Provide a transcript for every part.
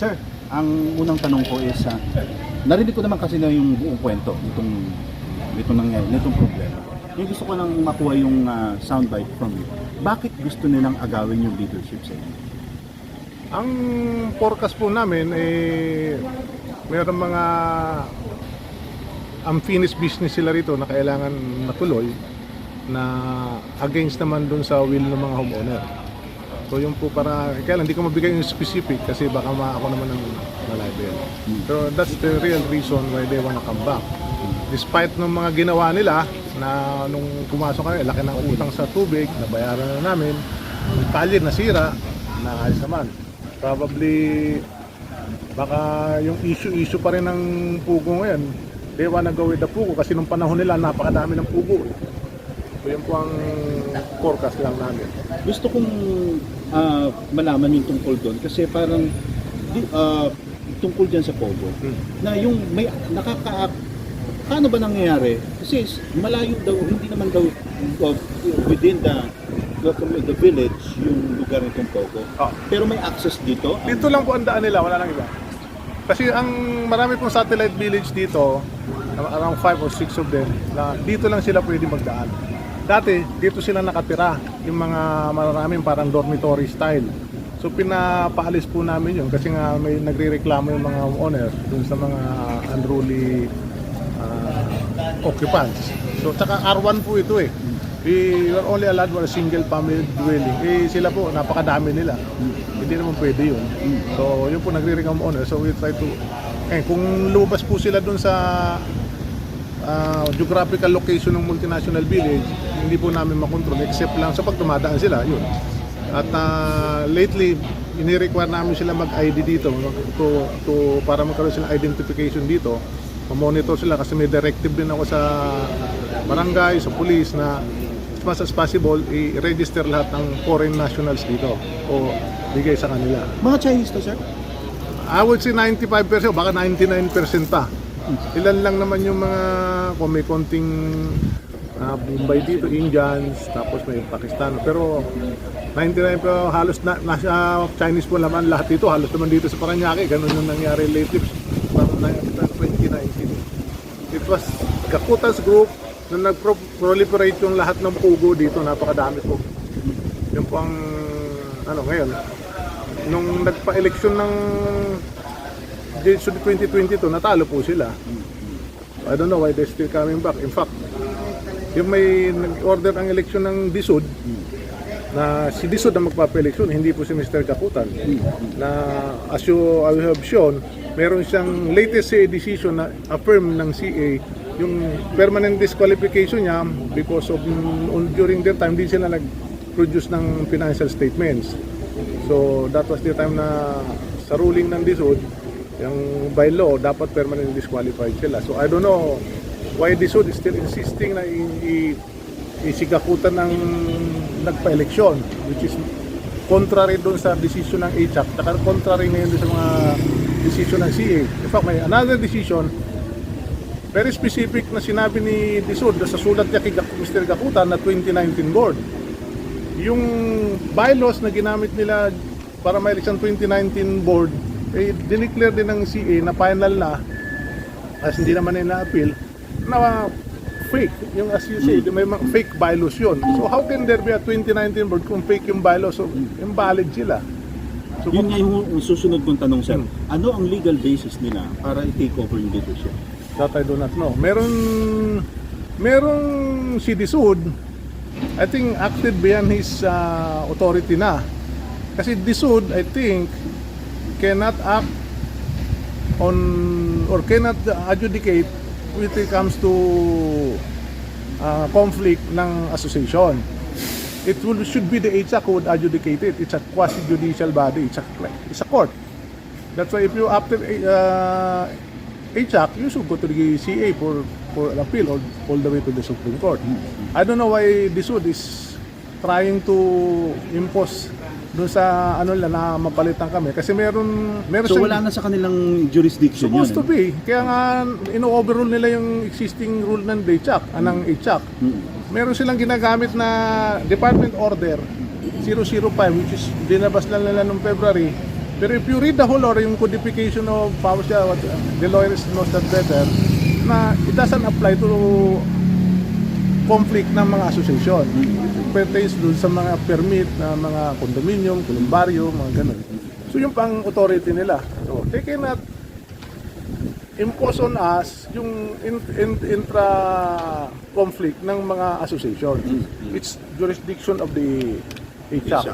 Sir, ang unang tanong ko is, narinig ko naman kasi na yung buong kwento nitong problema. Yung gusto ko lang makuha yung soundbite from you. Bakit gusto nilang agawin yung leadership sa inyo? Ang forecast po namin mayroong mga unfinished business sila rito na kailangan matuloy na against naman dun sa will ng mga homeowner. So yun po para, kaya lang hindi ko mabigay yung specific kasi baka ako naman ang malibel. So that's the real reason why they wanna come back. Despite ng mga ginawa nila na nung pumasok kami, laki ng utang sa tubig, nabayaran na namin, yung kalye nasira, naayos naman. Probably baka yung issue pa rin ng pugo ngayon, they wanna go with the pugo kasi nung panahon nila napakadami ng pugo. So yun po ang forecast lang namin. Gusto kong malaman yung tungkol doon kasi parang tungkol dyan sa Pogo na yung may paano ba nangyayari? Kasi malayo daw, hindi naman daw within the village yung lugar nitong Pogo. Pero may access dito? Dito lang po ang daan nila, wala nang iba. Kasi ang marami pong satellite village dito, around 5 or 6 of them, na dito lang sila pwede magdaan. Dati, dito sila nakatira, yung mga maraming parang dormitory style. So pinapaalis po namin yun kasi nga may nagre-reklamo yung mga owner dun sa mga unruly occupants. So tsaka R1 po ito eh. We were only allowed for a single family dwelling. Sila po, napakadami nila. Hindi naman pwede yun. So yun po nagre-reklamo owner. So we try to, kung lumabas po sila dun sa geographical location ng multinational village, hindi po namin makontrol except lang sa pag tumadaan sila, yun. At lately, ini-require namin sila mag-ID dito para magkaroon silang identification dito. Ma-monitor sila kasi may directive din ako sa barangay, sa police na as much as possible, i-register lahat ng foreign nationals dito o bigay sa kanila. Mga Chinese to, sir? I would say 95%, baka 99% pa. Ilan lang naman yung mga, kung may konting Bombay dito, Indians, tapos may Pakistan. Pero 99 pa halos nasa Chinese po naman lahat dito. Halos naman dito sa Parañaque. Ganun yung nangyari lately from 2019. It was Gakutas group na nag-proliferate yung lahat ng pugo dito. Napakadami po. Yun po ang ngayon. Nung nagpa-eleksyon ng 2022, natalo po sila. I don't know why they're still coming back. In fact, yung may nag-order ang eleksyon ng DSUD, na si DSUD ang magpapa-eleksyon, hindi po si Mr. Gakutan. Na as I have shown, meron siyang latest CA decision na affirm ng CA yung permanent disqualification niya because of during their time, di sila nag-produce ng financial statements. So that was the time na sa ruling ng DSUD, yung by law, dapat permanently disqualified sila. So I don't know why DSUD is still insisting na isigakutan ng nagpa-eleksyon, which is contrary doon sa decision ng HAC, saka contrary ngayon doon sa mga decision ng CA. In fact, may another decision, very specific na sinabi ni DSUD sa sulat niya kay Mr. Gakutan na 2019 board. Yung bylaws na ginamit nila para may election 2019 board, dineclare din ng CA na final na, as hindi naman na-appeal, na fake, yung as you say, may mga fake bylaws yun. So how can there be a 2019 board kung fake yung bylaws? So invalid sila. So, yun nga yung susunod kong tanong, sir. Ano ang legal basis nila para i-take over yung leadership? That I do not know. Merong si DSUD, I think acted beyond his authority na. Kasi DSUD, I think, cannot act on or cannot adjudicate when it comes to conflict ng association. Should be the HAC who would adjudicate it. It's a quasi-judicial body. It's a court. That's why if you after HAC, you should go to the CA for an appeal all the way to the Supreme Court. I don't know why DSUD is trying to impose doon sa na mapalitan kami kasi meron so wala na sa kanilang jurisdiction supposed yun, to be, kaya nga ino-overrule nila yung existing rule ng HAC, ng HAC. Meron silang ginagamit na Department Order 005 which is dinabas lang nila noong February Pero if you read the whole order, yung codification of powers, the lawyers knows that better, na it doesn't apply to conflict ng mga association. It pertains dun sa mga permit na mga condominium, columbario, mga ganun. So yung pang authority nila. So they cannot impose on us yung intra-conflict ng mga association. It's jurisdiction of the HSAC.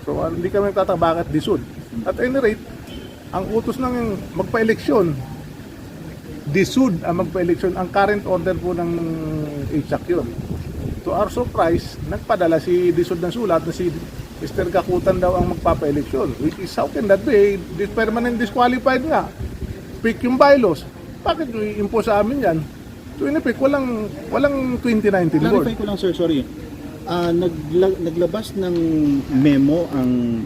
So hindi kami nagtataka bakit disud. At any rate, ang utos ng magpa-eleksyon, disud ang magpa-eleksyon, ang current order po ng HSAC yun. To our surprise, nagpadala si disud ng sulat na si Mr. Gakutan daw ang magpapa-eleksyon. Which is, how can that be? This permanent disqualified nga. Pick yung bylaws. Bakit i-impose sa amin yan? So in effect, walang 2019 board. Clarify ko lang, sir, sorry. Naglabas ng memo ang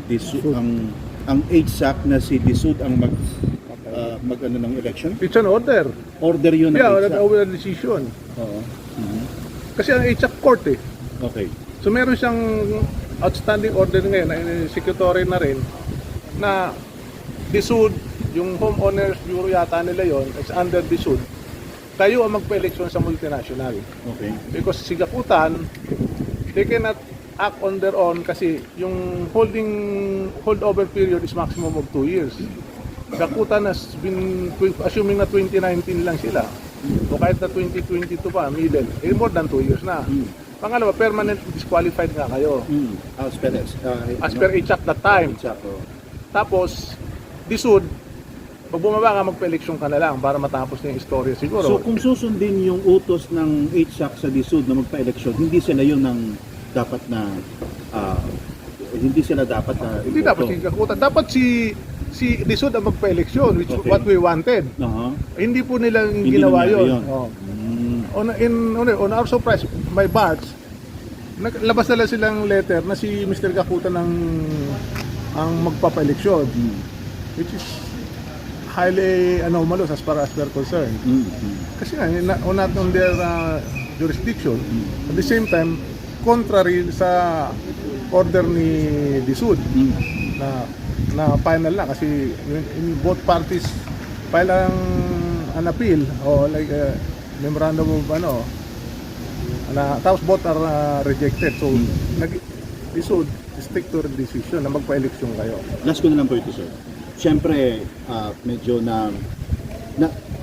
HSAC na si Disud ang mag ano ng election? It's an order. Order yun ng Yeah, HSAC. that over decision. Oo. Mhm. Kasi ang HSAC court eh. Okay. So meron siyang outstanding order ngayon na secretary na rin na disud, yung homeowners bureau yata nila yon, it's under disud. Kayo ang magpa-eleksyon sa multinational. Okay. Because si Gakutan, they cannot act on their own kasi yung holdover period is maximum of 2 years. Gakutan has been, assuming na 2019 lang sila, o kahit na 2022 pa, middle, more than 2 years na. Pangalawa, permanent disqualified nga kayo. As per HSAC that time. Tapos, disud, pag bumaba ka, magpa-eleksyon ka na lang para matapos na yung istorya siguro. So kung susundin yung utos ng HSAC sa Disud na magpa-eleksyon, hindi sila yun ng dapat na hindi sila dapat na Hindi dapat si Gakutan. Dapat si disud ang magpa-eleksyon, which Okay. what we wanted. Hindi po nila Hindi ginawa nangyari yun. yun. Oh. On our surprise, my Barts, naglabas na silang letter na si Mr. Gakutan ang magpapa-eleksyon, which is highly anomalous as far as we're concerned. Kasi nga, not on their jurisdiction, at the same time, contrary sa order ni Disud na final na kasi in both parties file an appeal o like memorandum of na tapos both are rejected. So Disud stick to the decision na magpa-eleksyon kayo. Last ko na lang po ito, sir. Siyempre, medyo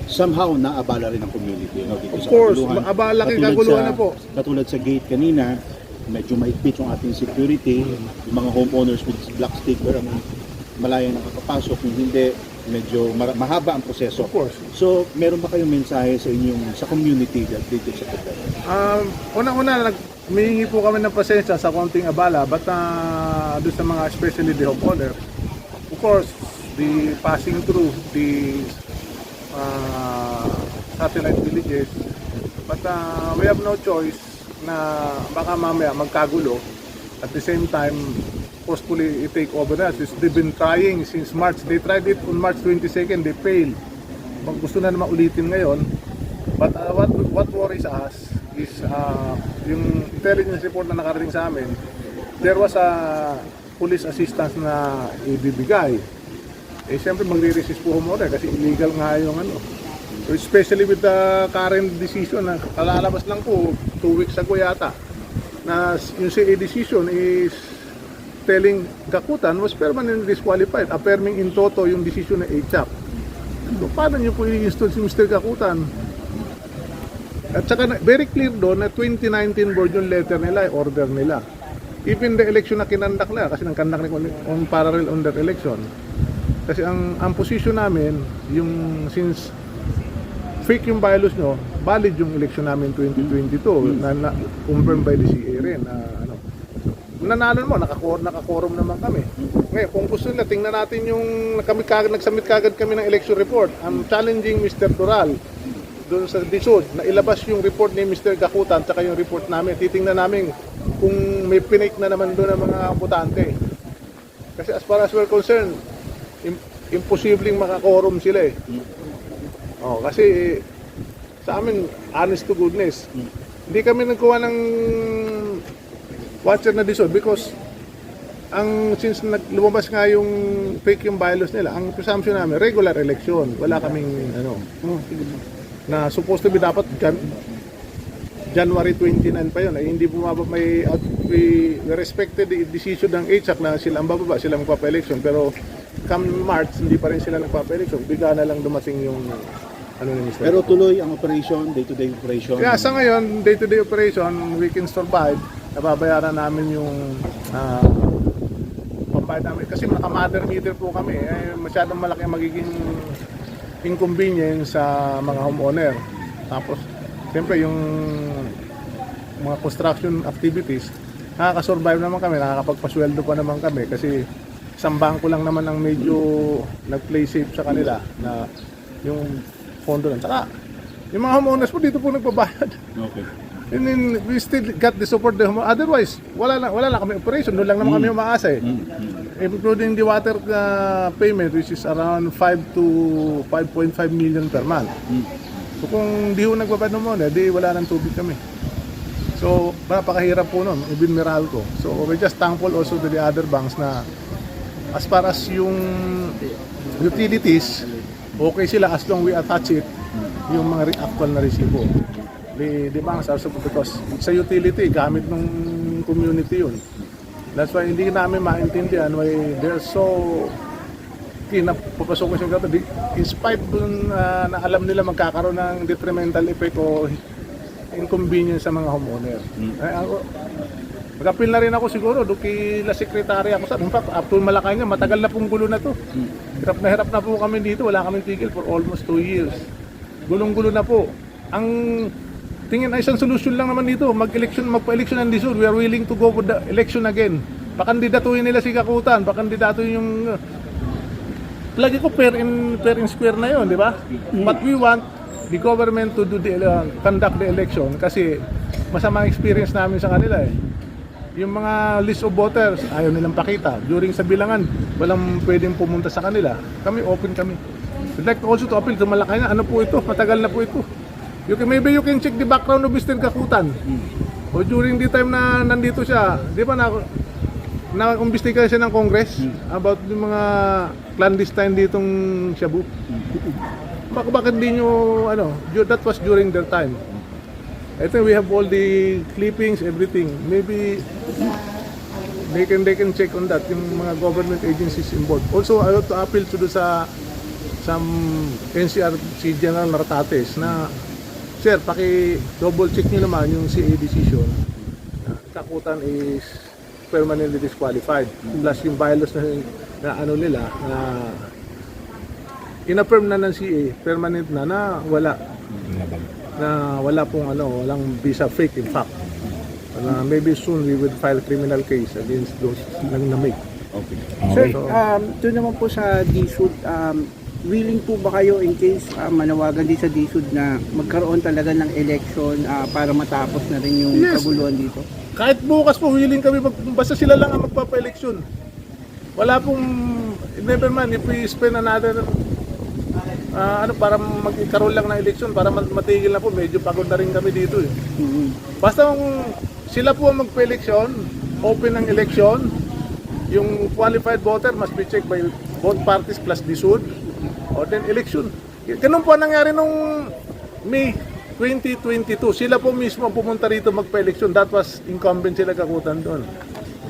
somehow naabala rin ang community. No, dito Of sa course, Kaguluhan. maabala kayo, Katulad kaguluhan sa- na po. Katulad sa gate kanina, medyo maigpit yung ating security. Yung mga homeowners with black sticker ang malaya nakakapasok. Kung hindi, medyo mahaba ang proseso. Of course. So, meron ba kayong mensahe sa community dito sa Cagayan? Una-una, humihingi po kami ng pasensya sa konting abala, but doon sa mga especially the homeowner, of course, the passing through the satellite villages, but we have no choice na baka mamaya magkagulo. At the same time, forcefully take over na. They've been trying since March. They tried it on March 22nd, they failed. Pag gusto na ulitin ngayon, but what worries us is yung intelligence report na nakarating sa amin, there was a police assistance na ibibigay. Eh siyempre magre-resist po homeowner kasi illegal nga yung So especially with the current decision na kalalabas lang po 2 weeks ago yata na yung CA decision is telling Gakutan was permanently disqualified, affirming in toto yung decision ng HSAC. So paano nyo po i-install si Mr. Gakutan? At saka very clear doon na 2019 board yung letter nila, order nila. Even the election na kinandak nila, kasi nang-kandak on parallel on their election. Kasi ang position namin, yung since fake yung bylaws nyo, valid yung election namin 2022 na confirmed by the CA rin. Nanalo mo, nakakorum naman kami. Ngayon, kung gusto nila, tingnan natin yung nagsubmit kagad kami ng election report. I'm challenging Mr. Doral doon sa Disud na ilabas yung report ni Mr. Gakutan at yung report namin. Titingnan namin kung may pinake na naman doon ng mga botante. Kasi as far as we're concerned, imposibleng makakorum sila eh. Kasi sa amin, honest to goodness, hindi kami nagkuha ng watcher na Disud because since lumabas nga yung fake yung bylaws nila, ang presumption namin, regular election. Wala kaming, na supposed to be dapat January 29 pa yun. Ay hindi bumaba, we respected the decision ng HAC na sila ang bababa, sila magpapa-election. Pero come March, hindi pa rin sila nagpapa-election. Bigla na lang dumating yung ni Mr. Pero tuloy ang operation, day-to-day operation. Kaya sa ngayon, day-to-day operation, we can survive. Nababayaran namin yung pambayad namin. Kasi naka-mother meter po kami. Masyadong malaki ang magiging inconvenience sa mga homeowner. Tapos, siyempre yung mga construction activities, nakaka-survive naman kami, nakakapagpasweldo pa naman kami kasi isang bangko lang naman ang medyo nag-play safe sa kanila na yung pondo lang. Saka, yung mga homeowners po dito po nagbabayad. Okay. And then we still got the support the homeowners. Otherwise, wala lang kami operation. Doon lang naman kami umaasa eh. Including the water payment which is around 5 to 5.5 million per month. So kung di ho nagbabayad ng muna, di wala nang tubig kami. So napakahirap po nun, even Meralco. So we're just thankful also to the other banks na as far as yung utilities, okay sila as long we attach it yung mga actual na resibo. The banks are support because sa utility, gamit ng community yun. That's why hindi namin maintindihan why they're so keen na papasok siya gato. In spite dun na alam nila magkakaroon ng detrimental effect o inconvenience sa mga homeowner. Mag-appeal na rin ako siguro doon kila sekretary ako sa. In fact, up to Malacanang, matagal na pong gulo na to. Hirap na po kami dito. Wala kaming tigil for almost 2 years. Gulong-gulo na po. Ang tingin ay isang solusyon lang naman dito. Magpa-election ng Lizur. We are willing to go for the election again. Pakandidatuhin nila si Kakutan. Pakandidatuhin yung... lagi ko fair in square na yon, di ba? But we want the government to do conduct the election kasi masama experience namin sa kanila eh. Yung mga list of voters, ayaw nilang pakita. During sa bilangan, walang pwedeng pumunta sa kanila. Kami, open kami. We'd like also to appeal to Malacanang. Ano po ito? Matagal na po ito. Maybe you can check the background of Mr. Kakutan. O during the time na nandito siya, di ba na-umbestiga siya ng Congress about yung mga clandestine ditong Shabu. Bakit di nyo, that was during their time. I think we have all the clippings, everything. Maybe they can check on that, yung mga government agencies involved. Also, I want to appeal to some NCRC General Nartates na, sir, double check nyo naman yung CA decision. Kakutan is permanently disqualified. Plus yung bylaws na nila, na in-affirm na ng CA, permanent na wala. Na pong walang visa fake in fact. Maybe soon we would file criminal case against those na-make. Okay. Sir, doon naman po sa DSUD, willing po ba kayo in case manawagan din sa DSUD na magkaroon talaga ng election para matapos na rin yung kaguluhan dito? Kahit bukas po, willing kami, basta sila lang ang magpapa-election. Wala pong, never man, if we spend another, para magkaroon lang ng election, para matigil na po, medyo pagod na rin kami dito eh. Basta sila po ang magpa-election, open ang election, yung qualified voter must be checked by both parties plus DSUD, or then election. Ganun po ang nangyari nung May 2022. Sila po mismo ang pumunta rito magpa-election. That was incumbent sila Kakutan doon.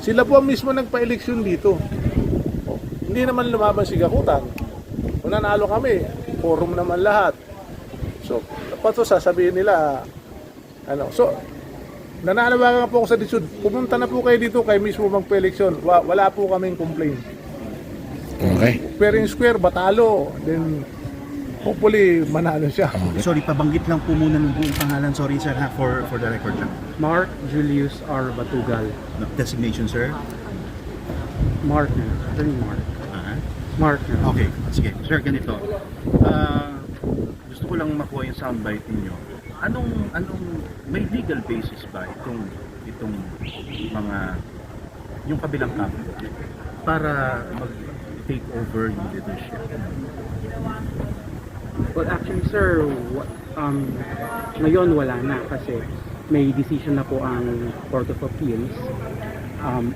Sila po ang mismo nagpa-election dito. Hindi naman lumaban si Kakutan. Kung nanalo kami, forum naman lahat. So, dapat sasabihin nila, So, nananawagan po ako sa DSUD. Pumunta na po kayo dito, kayo mismo magpa-election. Wala po kaming complaint. Okay. Fair and square, batalo. Then, hopefully, manalo siya. Sorry, pabanggit lang po muna ng buong pangalan. Sorry sir, for the record lang. Mark Julius R. Batugal. No, designation sir? Mark na. Attorney Mark. Mark na. Okay, sige. Sir, ganito. Gusto ko lang makuha yung soundbite ninyo. Anong may legal basis ba itong mga yung kabilang kampo para mag-take over yung leadership? Well, actually, sir, ngayon wala na kasi may decision na po ang Court of Appeals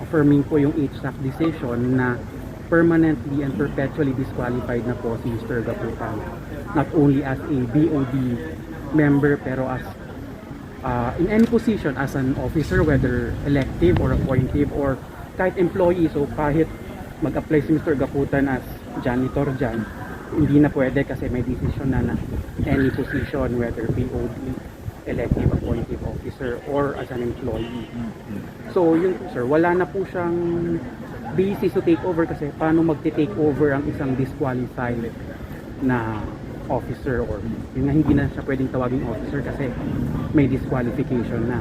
affirming po yung HSAC decision na permanently and perpetually disqualified na po si Mr. Gaputan. Not only as a BOD member pero as in any position as an officer, whether elective or appointive or kahit employee. So kahit mag-apply si Mr. Gaputan as janitor dyan, hindi na pwede kasi may decision na any position, whether BOD, elective, appointive officer, or as an employee. So yun po sir, wala na po siyang basis to take over kasi paano magte-take over ang isang disqualified na officer, or yun nga, hindi na siya pwedeng tawaging officer kasi may disqualification na.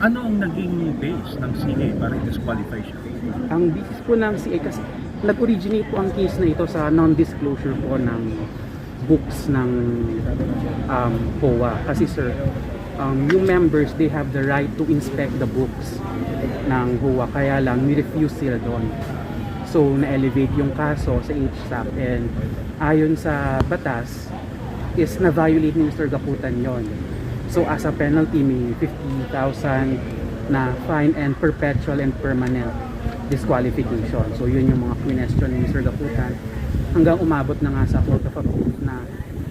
Ano ang naging base ng CA para i-disqualify siya? Ang basis po ng CA kasi nag-originate po ang case na ito sa non-disclosure po ng books ng POA. Kasi sir, yung members, they have the right to inspect the books ng HOA, kaya lang ni-refuse sila doon. So na-elevate yung kaso sa HSAC, and ayon sa batas is na-violate ni Mr. Gaputan yon. So as a penalty, may 50,000 na fine and perpetual and permanent disqualification. So yun yung mga question ni Mr. Gaputan hanggang umabot na nga sa Court of Appeals na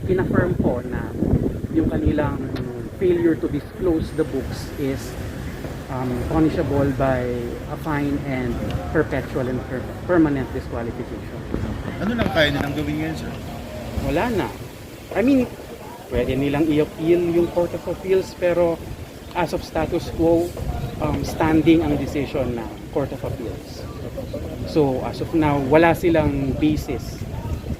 in-affirm po na yung kanilang failure to disclose the books is punishable by a fine and perpetual and permanent disqualification. Ano lang kaya nilang gawin ngayon, sir? Wala na. I mean, pwede nilang i-appeal yung Court of Appeals, pero as of status quo, standing ang decision na Court of Appeals. So as of now, wala silang basis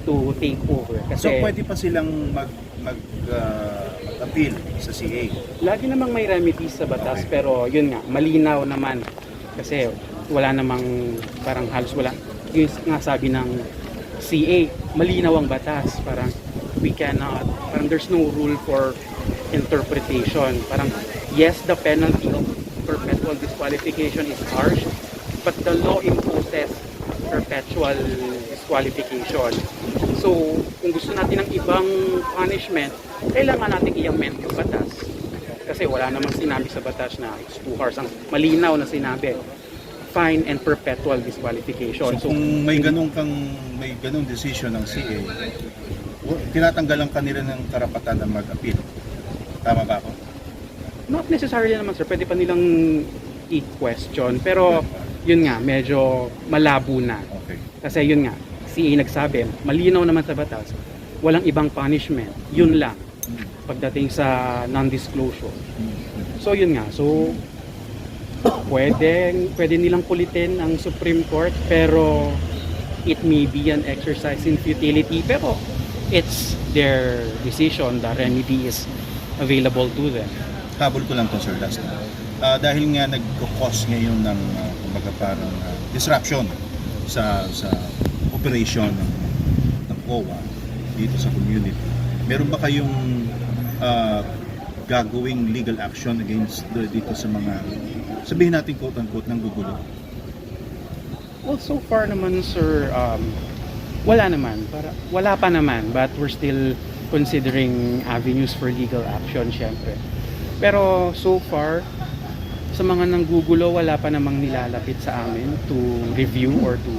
to take over. Kasi So pwede pa silang mag-appeal sa CA? lagi namang may remedies sa batas, pero yun nga, malinaw naman kasi wala namang, parang halos wala, yung nga sabi ng CA, malinaw ang batas, parang we cannot, parang there's no rule for interpretation. Parang yes, the penalty of perpetual disqualification is harsh, but the law imposes perpetual disqualification. So kung gusto natin ng ibang punishment, kailangan natin i-amend yung batas. Kasi wala namang sinabi sa batas na it's too harsh. Ang malinaw na sinabi, fine and perpetual disqualification. So kung may ganung decision ng CA, tinatanggalan ka nila ng karapatan na mag-appeal. Tama ba ako? Not necessarily naman sir, pwede pa nilang i-question, pero yun nga, medyo malabo na. Okay. Kasi yun nga, CA nagsabi, malinaw naman sa batas, walang ibang punishment, yun lang pagdating sa non-disclosure. So yun nga, so pwede nilang kulitin ang Supreme Court, pero it may be an exercise in futility, pero it's their decision, the remedy is available to them. Habol ko lang to, sir, last time. Dahil nga nagkakos ngayon ng kumbaga parang disruption sa operation ng POA dito sa community. Meron ba kayong gagawing legal action against dito sa mga, sabihin natin quote-unquote, ng gugulo? Well, so far naman sir, wala pa naman, but we're still considering avenues for legal action syempre. Pero so far, sa mga nanggugulo, wala pa namang nilalapit sa amin to review or to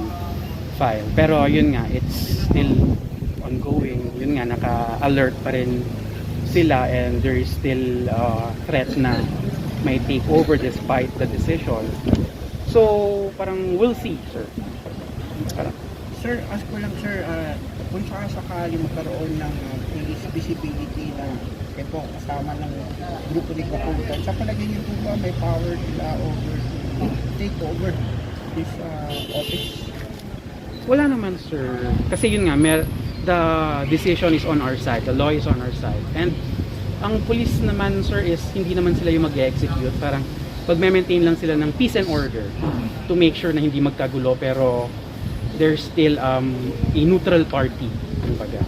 file. Pero yun nga, it's still ongoing. Yun nga, naka-alert pa rin sila, and there is still threat na may take over despite the decision. So, parang we'll see, sir. Parang, Sir, ask ko lang sir, kung sakali magkaroon ng police visibility na ito kasama ng grupo ni Gaputan, sa palagay niyo po ba may power nila over to take over this office? wala naman, sir. Kasi yun nga, the decision is on our side, the law is on our side. And ang police naman, sir, is hindi naman sila yung mag-execute. Parang pag-maintain lang sila ng peace and order to make sure na hindi magkagulo, pero there's still a neutral party, kumbaga.